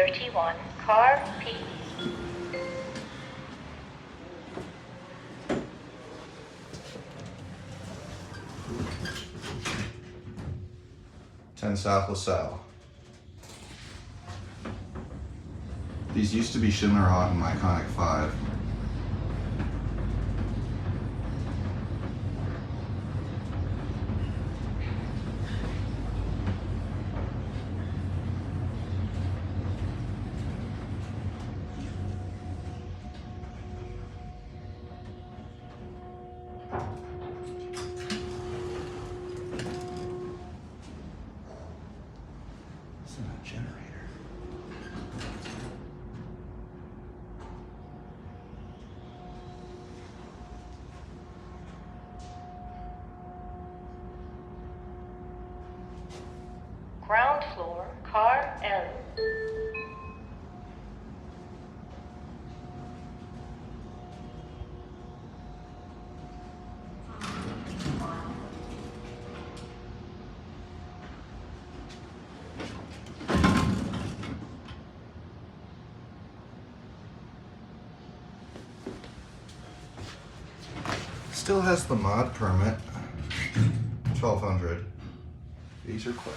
31, car P. South Lasalle. These used to be SchindlerHaughton Iconic 5. This is a generator. Ground floor, car L. Still has the mod permit. 1200. These are quick.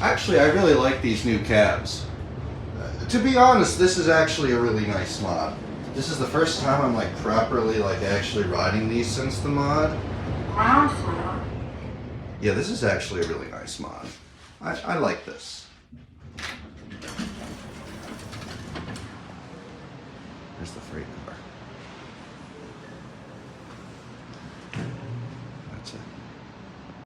Actually, I really like these new cabs. To be honest, this is actually a really nice mod. This is the first time I'm like properly like actually riding these since the mod. Ground floor. Yeah, this is actually a really nice mod. I like this. There's the freight car.